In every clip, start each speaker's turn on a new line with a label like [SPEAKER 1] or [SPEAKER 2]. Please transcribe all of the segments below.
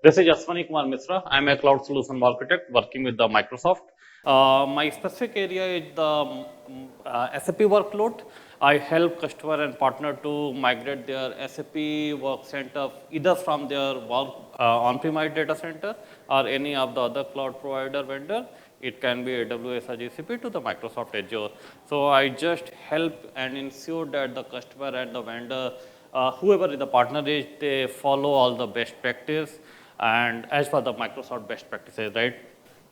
[SPEAKER 1] This is Ashwani Mishra. I'm a cloud solution architect working with the Microsoft. My specific area is the SAP workload. I help customer and partner to migrate their SAP work center either from their work on-premise data center or any of the other cloud provider vendor. It can be AWS or GCP to the Microsoft Azure. So I just help and ensure that the customer and the vendor, whoever the partner is, they follow all the best practice and as per the Microsoft best practices, right?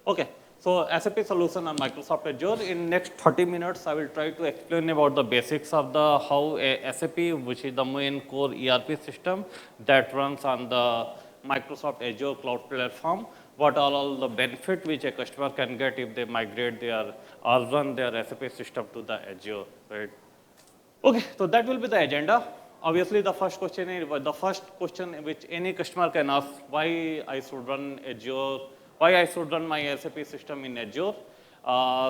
[SPEAKER 1] Okay, so SAP solution on Microsoft Azure. In next 30 minutes, I will try to explain about the basics of the how a SAP, which is the main core ERP system that runs on the Microsoft Azure cloud platform, what are all the benefit which a customer can get if they migrate their or run their SAP system to the Azure, right? Okay, so that will be the agenda. Obviously, the first question is the first question which any customer can ask: why I should run Azure? Why I should run my SAP system in Azure?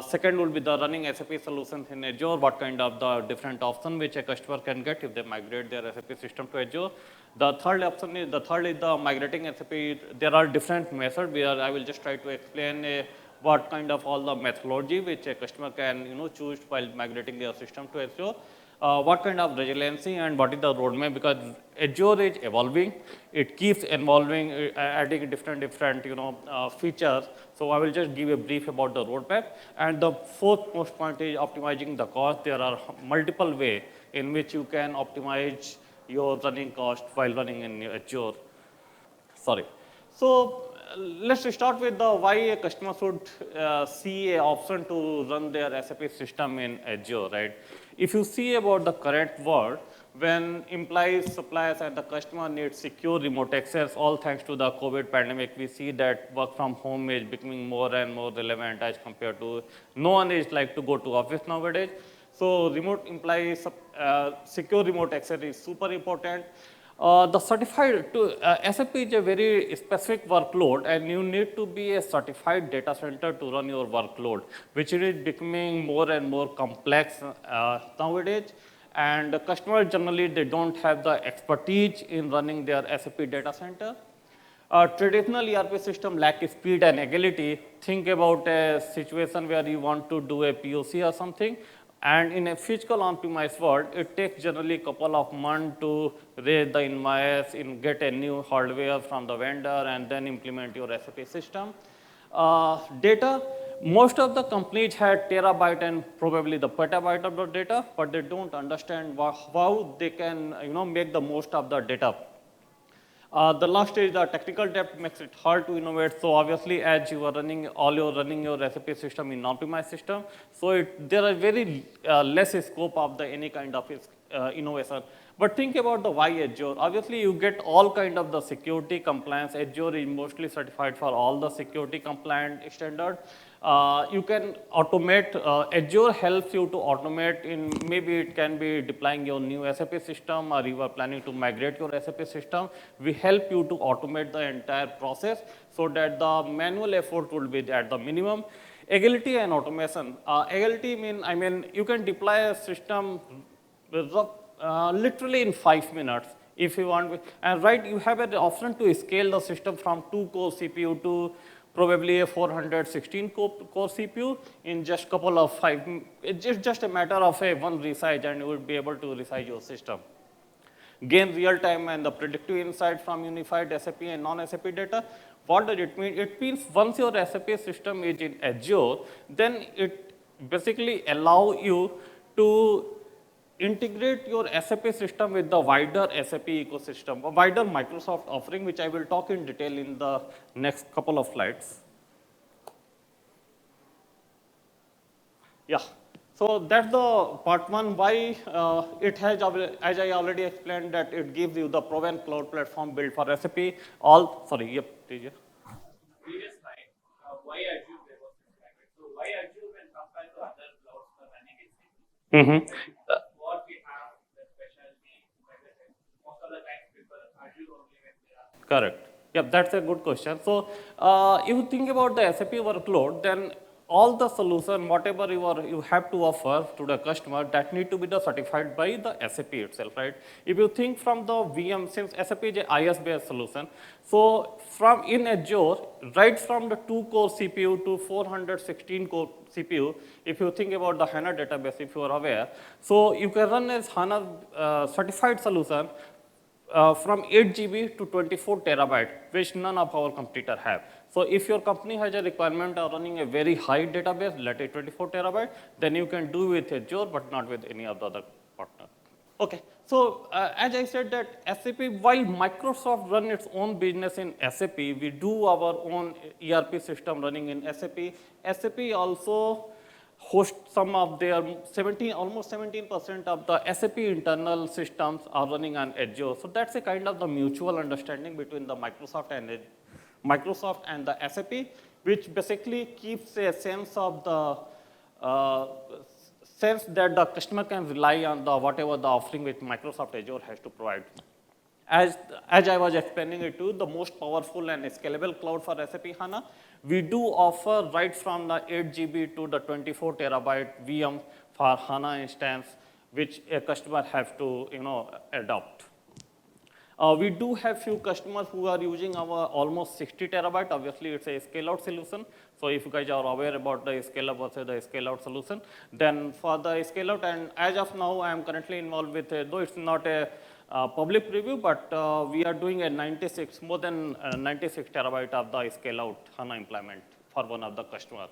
[SPEAKER 1] Second will be the running SAP solutions in Azure. What kind of the different option which a customer can get if they migrate their SAP system to Azure? The third option is the migrating SAP. There are different methods where I will just try to explain what kind of all the methodology which a customer can choose while migrating their system to Azure. What kind of resiliency and what is the roadmap, because Azure is evolving, it keeps evolving, adding different features. So I will just give a brief about the roadmap. And the fourth most point is optimizing the cost. There are multiple ways in which you can optimize your running cost while running in Azure. Sorry. So let's start with the why a customer should see an option to run their SAP system in Azure, right? If you see about the current world, when employees, suppliers, and the customer need secure remote access, all thanks to the COVID pandemic, we see that work from home is becoming more and more relevant as compared to no one is like to go to office nowadays. So remote employees, secure remote access is super important. The certified SAP is a very specific workload, and you need to be a certified data center to run your workload, which is becoming more and more complex nowadays. And the customers generally, they don't have the expertise in running their SAP data center. Traditional ERP system lack speed and agility. Think about a situation where you want to do a POC or something. And in a physical on-premise world, it takes generally a couple of months to raise the invoice, get a new hardware from the vendor, and then implement your SAP system. Data, most of the companies had terabyte and probably the petabyte of the data, but they don't understand how they can make the most of the data. The last is the technical debt makes it hard to innovate. So obviously, as you are running your SAP system in on-premise system, so there are very less scope of the any kind of innovation. But think about the why Azure. Obviously, you get all kind of the security compliance. Azure is mostly certified for all the security compliant standard. You can automate, Azure helps you to automate in, maybe it can be deploying your new SAP system or you are planning to migrate your SAP system. We help you to automate the entire process so that the manual effort will be at the minimum. Agility and automation. Agility I mean, you can deploy a system literally in 5 minutes if you want. And right, you have an option to scale the system from 2-core CPU to probably a 416 core CPU in just couple of 5. It's just a matter of one resize, and you will be able to resize your system. Gain real time and the predictive insight from unified SAP and non-SAP data. What does it mean? It means once your SAP system is in Azure, then it basically allow you to integrate your SAP system with the wider SAP ecosystem, a wider Microsoft offering, which I will talk in detail in the next couple of slides. Yeah, so that's the part one, why it has, as I already explained, that it gives you the proven cloud platform built for SAP. Sorry, yep, TJ.
[SPEAKER 2] Previous slide, why Azure DevOps is private. So why Azure when compared to other clouds for running SAP? What we have the specialty, most of the time people Azure only when they are.
[SPEAKER 1] Correct. Yep, that's a good question. So if you think about the SAP workload, then all the solution, whatever you have to offer to the customer, that need to be certified by the SAP itself, right? If you think from the VM, since SAP is a IS-based solution, so from in Azure, right from the 2-core CPU to 416-core CPU, if you think about the HANA database, if you are aware, so you can run as HANA certified solution from 8 GB to 24 terabyte, which none of our competitor have. So if your company has a requirement of running a very high database, let's say 24 terabyte, then you can do with Azure, but not with any of the other partner. Okay, so as I said that SAP, while Microsoft run its own business in SAP, we do our own ERP system running in SAP. SAP also host some of their almost 17% of the SAP internal systems are running on Azure. So that's a kind of the mutual understanding between the Microsoft and the SAP, which basically keeps a sense of the sense that the customer can rely on the whatever the offering which Microsoft Azure has to provide. As I was explaining it to, the most powerful and scalable cloud for SAP HANA, we do offer right from the 8 GB to the 24 terabyte VM for HANA instance, which a customer have to adopt. We do have few customers who are using our almost 60 terabyte. Obviously, it's a scale-out solution. So if you guys are aware about the scale-up versus the scale-out solution, then for the scale-out, and as of now, I am currently involved with, though it's not a public preview, but we are doing a more than 96 terabyte of the scale-out HANA implement for one of the customers.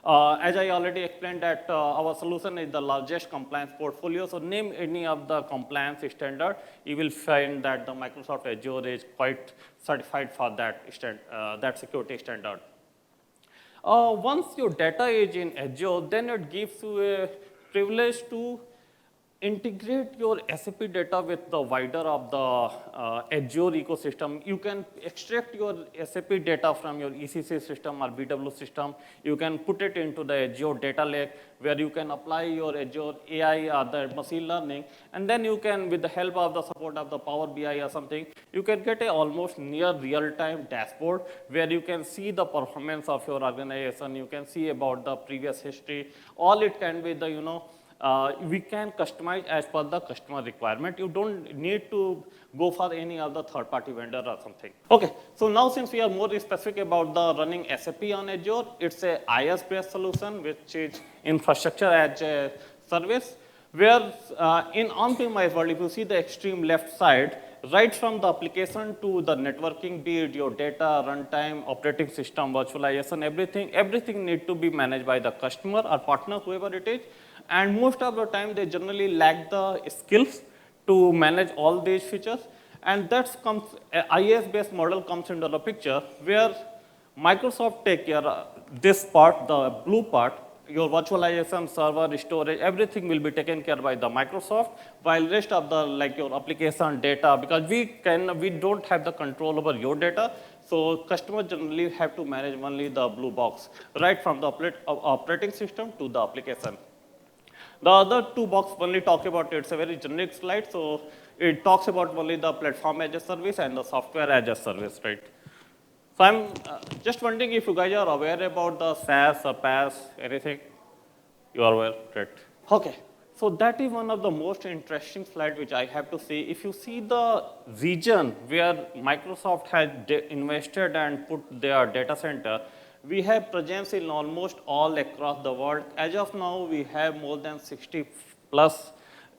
[SPEAKER 1] As I already explained that our solution is the largest compliance portfolio. So name any of the compliance standard, you will find that the Microsoft Azure is quite certified for that security standard. Once your data is in Azure, then it gives you a privilege to integrate your SAP data with the wider of the Azure ecosystem. You can extract your SAP data from your ECC system or BW system. You can put it into the Azure data lake where you can apply your Azure AI or the machine learning, and then you can, with the help of the support of the Power BI or something, you can get a almost near real-time dashboard where you can see the performance of your organization. You can see about the previous history. All it can be the we can customize as per the customer requirement. You don't need to go for any other third-party vendor or something. Okay, so now since we are more specific about the running SAP on Azure, it's a IaaS-based solution, which is infrastructure as a service, where in on-premise world, if you see the extreme left side, right from the application to the networking, be it your data, runtime, operating system, virtualization, everything need to be managed by the customer or partner, whoever it is. And most of the time, they generally lack the skills to manage all these features. And that's comes, IaaS-based model comes into the picture, where Microsoft take care of this part, the blue part, your virtualization, server, storage, everything will be taken care by the Microsoft, while rest of the, like your application data, because we don't have the control over your data, so customers generally have to manage only the blue box, right from the operating system to the application. The other two boxes only talk about, it's a very generic slide, so it talks about only the platform as a service and the software as a service, right? So I'm just wondering if you guys are aware about the SaaS or PaaS, anything? You are aware, right? Okay, so that is one of the most interesting slides which I have to see. If you see the region where Microsoft has invested and put their data center, we have presence in almost all across the world. As of now, we have more than 60 plus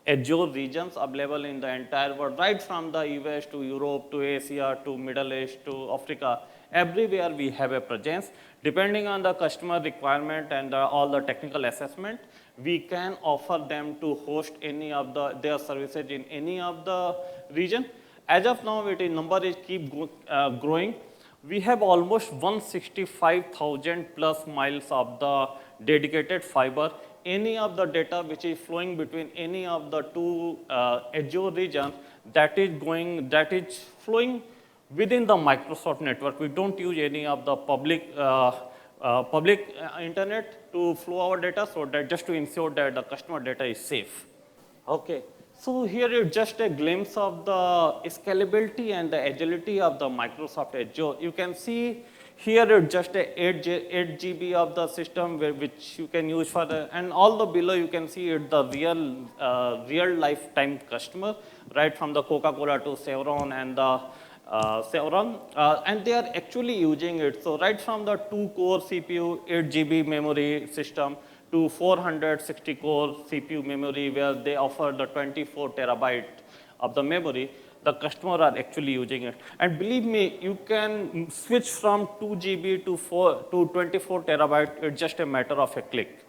[SPEAKER 1] Azure regions available in the entire world, right from the US to Europe to Asia to Middle East to Africa. Everywhere we have a presence. Depending on the customer requirement and all the technical assessment, we can offer them to host any of their services in any of the region. As of now, number is keep growing. We have almost 165,000 plus miles of the dedicated fiber. Any of the data which is flowing between any of the two Azure regions, that is flowing within the Microsoft network. We don't use any of the public internet to flow our data, so that just to ensure that the customer data is safe. Okay. So here is just a glimpse of the scalability and the agility of the Microsoft Azure. You can see Here it's just a 8 GB of the system which you can use for the, and all the below you can see it the real lifetime customer, right from the Coca-Cola to Chevron and the Chevron, and they are actually using it. So right from the 2-core CPU, 8 GB memory system to 460 core CPU memory where they offer the 24 terabyte of the memory, the customer are actually using it. And believe me, you can switch from 2 GB to 24 terabyte. It's just a matter of a click.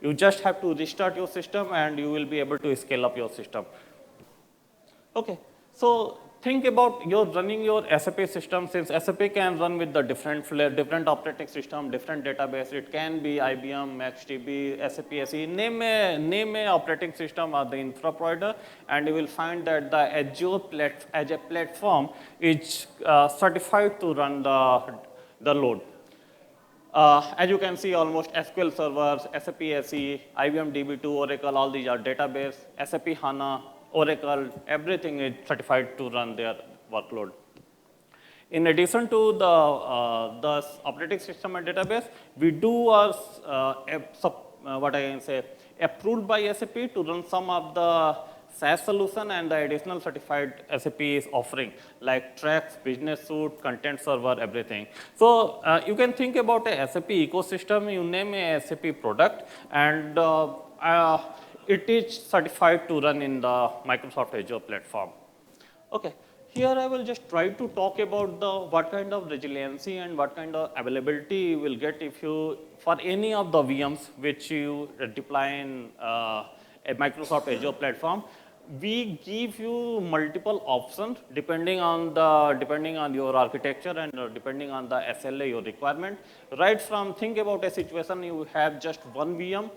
[SPEAKER 1] You just have to restart your system and you will be able to scale up your system. Okay, so think about running your SAP system. Since SAP can run with the different operating system, different database. It can be IBM, MaxDB, SAP SE. Name a operating system or the infra provider, and you will find that the Azure as a platform is certified to run the load. As you can see, almost SQL servers, SAP SE, IBM DB2, Oracle, all these are database, SAP HANA, Oracle, everything is certified to run their workload. In addition to the operating system and database, we do what I can say, approved by SAP to run some of the SaaS solution and the additional certified SAP is offering, like Trax, Business Suite, Content Server, everything. So you can think about a SAP ecosystem, you name a SAP product, and it is certified to run in the Microsoft Azure platform. Okay, here I will just try to talk about what kind of resiliency and what kind of availability you will get if you, for any of the VMs which you deploy in a Microsoft Azure platform. We give you multiple options depending on your architecture and depending on the SLA, your requirement. Right from, think about a situation you have just one VM.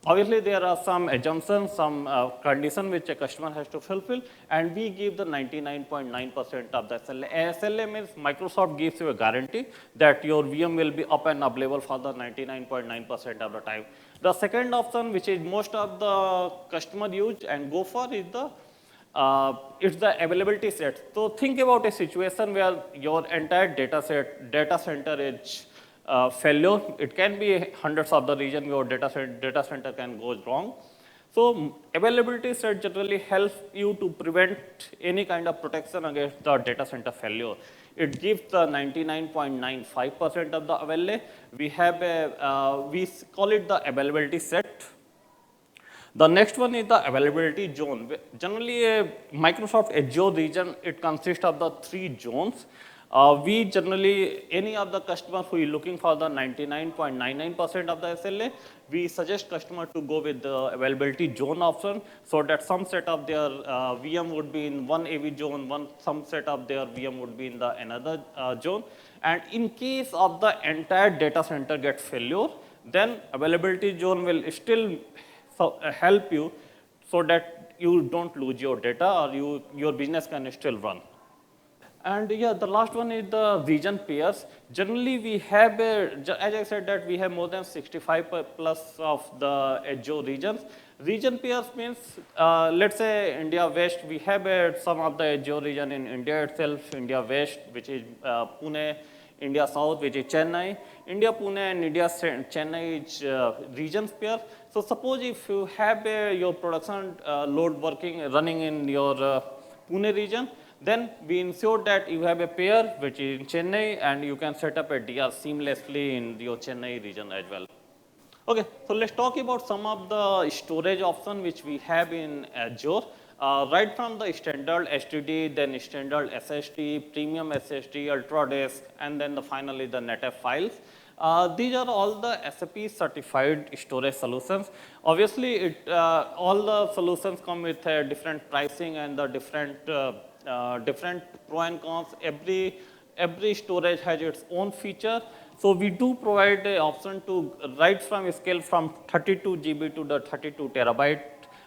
[SPEAKER 1] Obviously, there are some assumptions, some condition which a customer has to fulfill, and we give the 99.9% of the SLA. SLA means Microsoft gives you a guarantee that your VM will be up and available for the 99.9% of the time. The second option, which is most of the customer use and go for, is it's the availability set. So think about a situation where your entire data center is failure. It can be hundreds of the region your data center can go wrong. So availability set generally helps you to prevent any kind of protection against the data center failure. It gives the 99.95% of the availability. We have we call it the availability set. The next one is the availability zone. Generally, a Microsoft Azure region, it consists of the 3 zones. We generally, any of the customers who is looking for the 99.99% of the SLA, we suggest customer to go with the availability zone option, so that some set of their VM would be in one AV zone, some set of their VM would be in the another zone. And in case of the entire data center gets failure, then availability zone will still help you so that you don't lose your data or your business can still run. And yeah, the last one is the region pairs. Generally, we have, as I said, that we have more than 65 plus of the Azure regions. Region pairs means, let's say India West, we have some of the Azure region in India itself, India West, which is Pune, India South, which is Chennai. India Pune and India Chennai is regions pair. So suppose if you have your production load running in your Pune region, then we ensure that you have a pair which is in Chennai, and you can set up a DR seamlessly in your Chennai region as well. Okay, so let's talk about some of the storage options which we have in Azure. Right from the standard SSD, then standard SSD, premium SSD, ultra disk, and then finally the NetApp files. These are all the SAP certified storage solutions. Obviously, all the solutions come with different pricing and the different pro and cons. Every storage has its own feature. So we do provide an option to right from scale from 32 GB to the 32 terabyte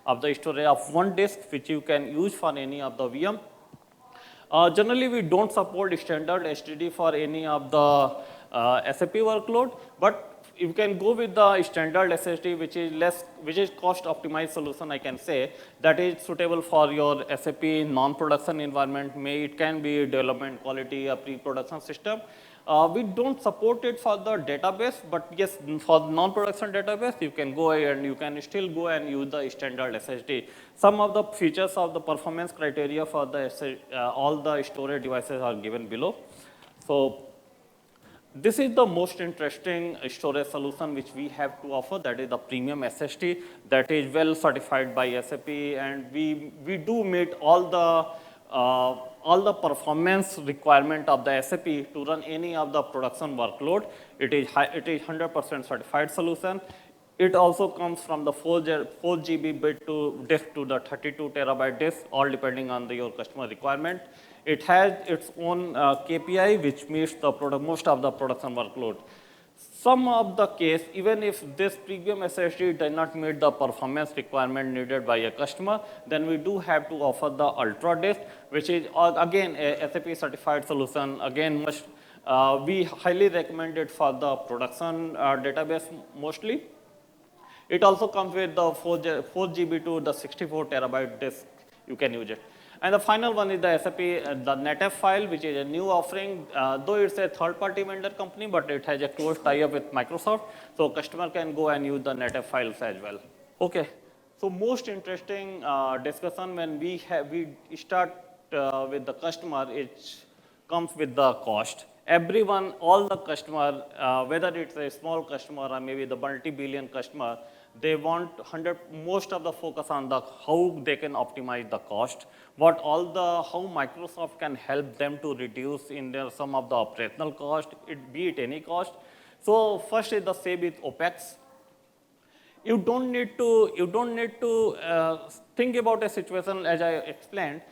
[SPEAKER 1] of the storage of one disk, which you can use for any of the VM. Generally, we don't support standard SSD for any of the SAP workload, but you can go with the standard SSD, which is cost optimized solution, I can say, that is suitable for your SAP non-production environment. It can be development quality, a pre-production system. We don't support it for the database, but yes, for non-production database, you can go and you can still go and use the standard SSD. Some of the features of the performance criteria for the all the storage devices are given below. So this is the most interesting storage solution which we have to offer, that is the premium SSD that is well certified by SAP, and we do meet all the performance requirement of the SAP to run any of the production workload. It is 100% certified solution. It also comes from the 4 GB bit to disk to the 32 terabyte disk, all depending on your customer requirement. It has its own KPI, which meets the most of the production workload. Some of the case, even if this premium SSD does not meet the performance requirement needed by a customer, then we do have to offer the Ultra Disk, which is again a SAP certified solution. Again, we highly recommend it for the production database mostly. It also comes with the 4 GB to the 64 terabyte disk. You can use it. And the final one is the SAP, the NetF file, which is a new offering. Though it's a third-party vendor company, but it has a close tie-up with Microsoft. So customer can go and use the NetF files as well. Okay. So most interesting discussion when we start with the customer, it comes with the cost. Everyone, all the customer, whether it's a small customer or maybe the multi-billion customer, they want most of the focus on the how they can optimize the cost, how Microsoft can help them to reduce in their some of the operational cost, be it any cost. So first is the save with OpEx. You don't need to think about a situation as I explained.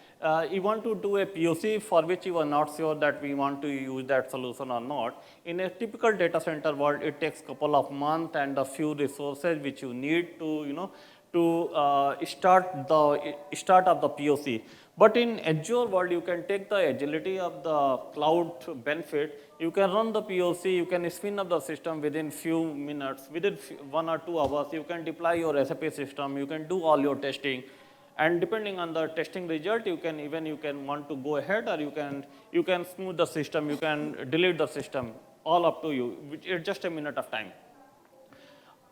[SPEAKER 1] You want to do a POC for which you are not sure that we want to use that solution or not. In a typical data center world, it takes a couple of months and a few resources which you need to, start of the POC. But in Azure world, you can take the agility of the cloud benefit. You can run the POC, you can spin up the system within few minutes, within 1 or 2 hours. You can deploy your SAP system, you can do all your testing. And depending on the testing result, you can want to go ahead, or you can smooth the system, you can delete the system, all up to you. It's just a minute of time.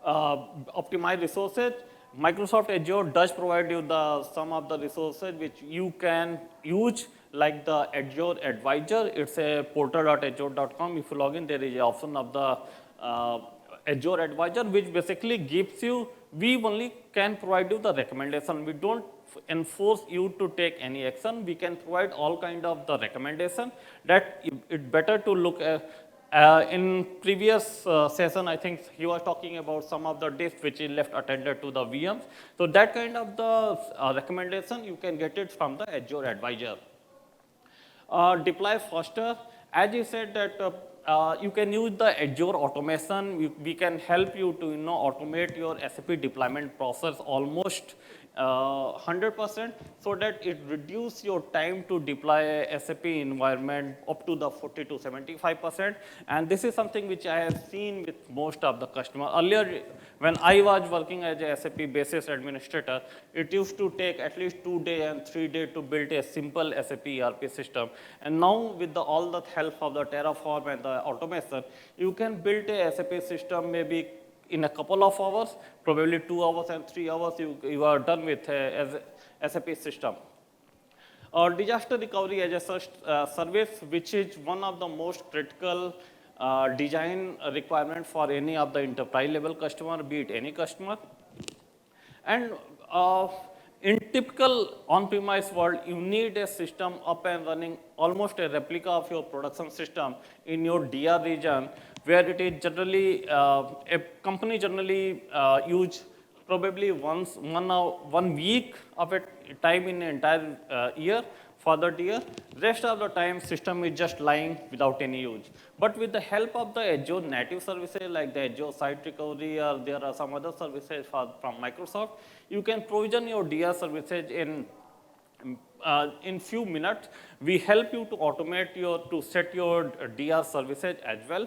[SPEAKER 1] Optimize resources. Microsoft Azure does provide you some of the resources which you can use, like the Azure Advisor. It's a portal.azure.com. If you log in, there is an option of the Azure Advisor, which basically gives you, we only can provide you the recommendation. We don't enforce you to take any action. We can provide all kind of the recommendation that it's better to look at. In previous session, I think he was talking about some of the disks which is left attended to the VMs. So that kind of the recommendation, you can get it from the Azure Advisor. Deploy faster. As you said that you can use the Azure automation. We can help you to automate your SAP deployment process almost 100%, so that it reduces your time to deploy a SAP environment up to the 40 to 75%. And this is something which I have seen with most of the customers. Earlier, when I was working as a SAP basis administrator, it used to take at least 2 days and 3 days to build a simple SAP ERP system. And now with all the help of the Terraform and the automation, you can build a SAP system maybe in a couple of hours, probably 2 hours and 3 hours, you are done with a SAP system. Disaster recovery as a service, which is one of the most critical design requirement for any of the enterprise level customer, be it any customer. And in typical on-premise world, you need a system up and running, almost a replica of your production system in your DR region, where it is generally, a company generally use probably 1 week of a time in an entire year for the DR. Rest of the time, system is just lying without any use. But with the help of the Azure native services like the Azure Site Recovery, or there are some other services from Microsoft, you can provision your DR services in few minutes. We help you to automate to set your DR services as well.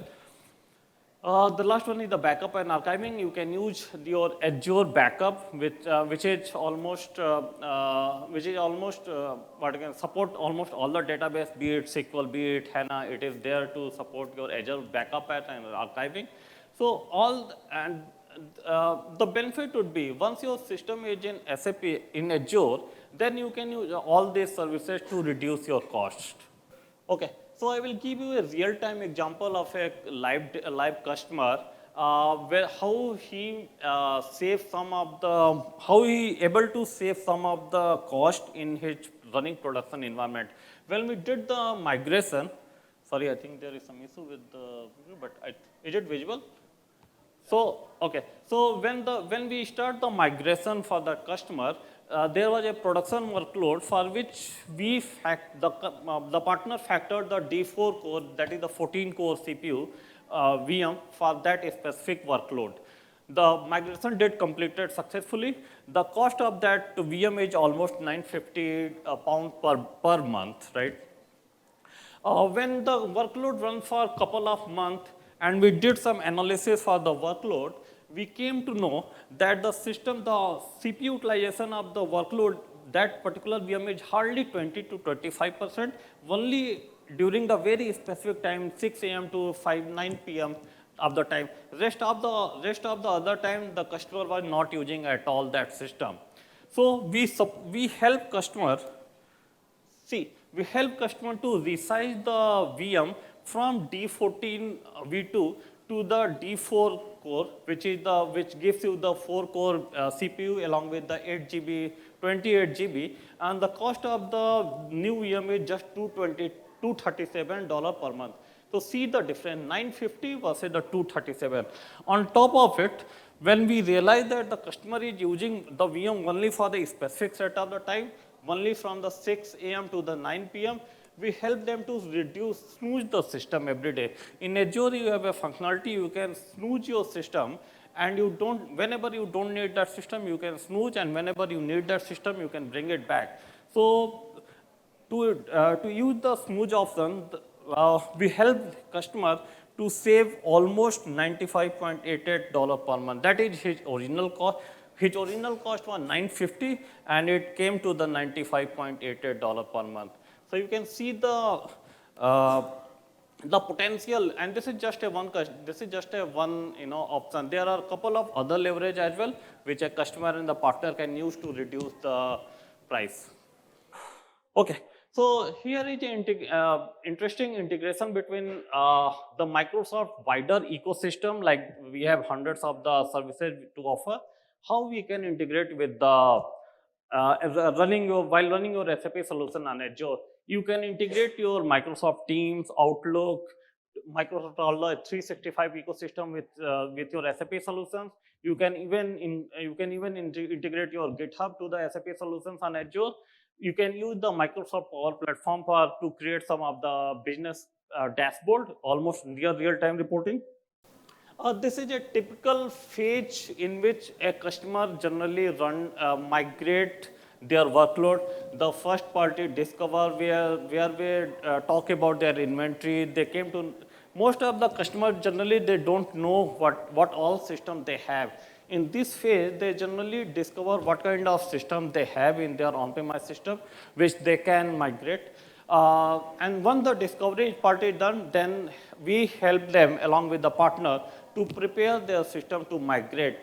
[SPEAKER 1] The last one is the backup and archiving. You can use your Azure backup, which is almost what can support almost all the database, be it SQL, be it HANA. It is there to support your Azure backup and archiving. So the benefit would be once your system is in SAP in Azure, then you can use all these services to reduce your cost. Okay, so I will give you a real-time example of a live customer where how he saves some of the, how he able to save some of the cost in his running production environment. When we did the migration, sorry, I think there is some issue with the, but is it visible? So, okay. So when we start the migration for the customer, there was a production workload for which the partner factored the D4 core, that is the 14 core CPU VM for that specific workload. The migration did completed successfully. The cost of that VM is almost 950 pound per month, right? When the workload runs for a couple of months and we did some analysis for the workload, we came to know that the CPU utilization of the workload, that particular VM is hardly 20 to 25%, only during the very specific time, 6 a.m. to 9 p.m. of the time. Rest of the other time, the customer was not using at all that system. So we help customer. See, we help customer to resize the VM from D14 V2 to the D4 core, which gives you the 4 core CPU along with the 8 GB, 28 GB, and the cost of the new VM is just $237 per month. So see the difference, 950 versus the 237. On top of it, when we realize that the customer is using the VM only for the specific set of the time, only from the 6 a.m. to the 9 p.m., we help them to snooze the system every day. In Azure, you have a functionality, you can snooze your system, and whenever you don't need that system, you can snooze, and whenever you need that system, you can bring it back. So to use the snooze option, we help customer to save almost $95.88 per month. That is his original cost. His original cost was $950, and it came to the $95.88 per month. So you can see the potential, and this is just a one option. There are a couple of other leverage as well, which a customer and the partner can use to reduce the price. Okay. So here is an interesting integration between the Microsoft wider ecosystem, like we have hundreds of the services to offer. How we can integrate with the while running your SAP solution on Azure, you can integrate your Microsoft Teams, Outlook, Microsoft 365 ecosystem with your SAP solutions. You can even integrate your GitHub to the SAP solutions on Azure. You can use the Microsoft Power Platform to create some of the business dashboard, almost near real-time reporting. This is a typical phase in which a customer generally migrate their workload. The first party discover where we talk about their inventory. They came to, most of the customers generally they don't know what all system they have. In this phase, they generally discover what kind of system they have in their on-premise system, which they can migrate. And once the discovery part is done, then we help them along with the partner to prepare their system to migrate.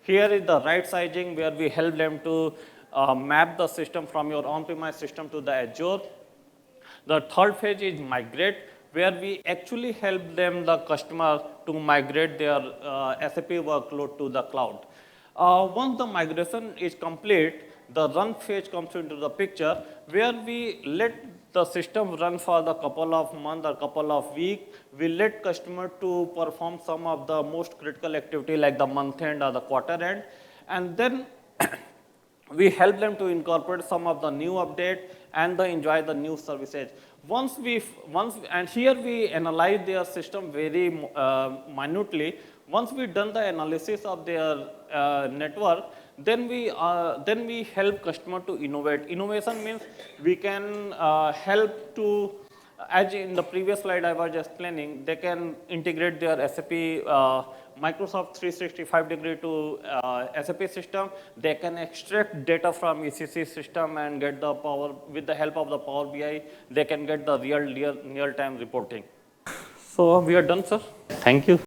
[SPEAKER 1] Here is the right sizing where we help them to map the system from your on-premise system to the Azure. The third phase is migrate, where we actually help them, the customer, to migrate their SAP workload to the cloud. Once the migration is complete, the run phase comes into the picture, where we let the system run for the couple of months or couple of weeks. We let customer to perform some of the most critical activity like the month end or the quarter end, and then we help them to incorporate some of the new update and enjoy the new services. And here we analyze their system very minutely. Once we done the analysis of their network, then we help customer to innovate. Innovation means we can help to As in the previous slide I was just explaining, they can integrate their SAP Microsoft 365-degree to SAP system. They can extract data from ECC system and get the power, with the help of the Power BI, they can get the real-time reporting. So we are done, sir. Thank you.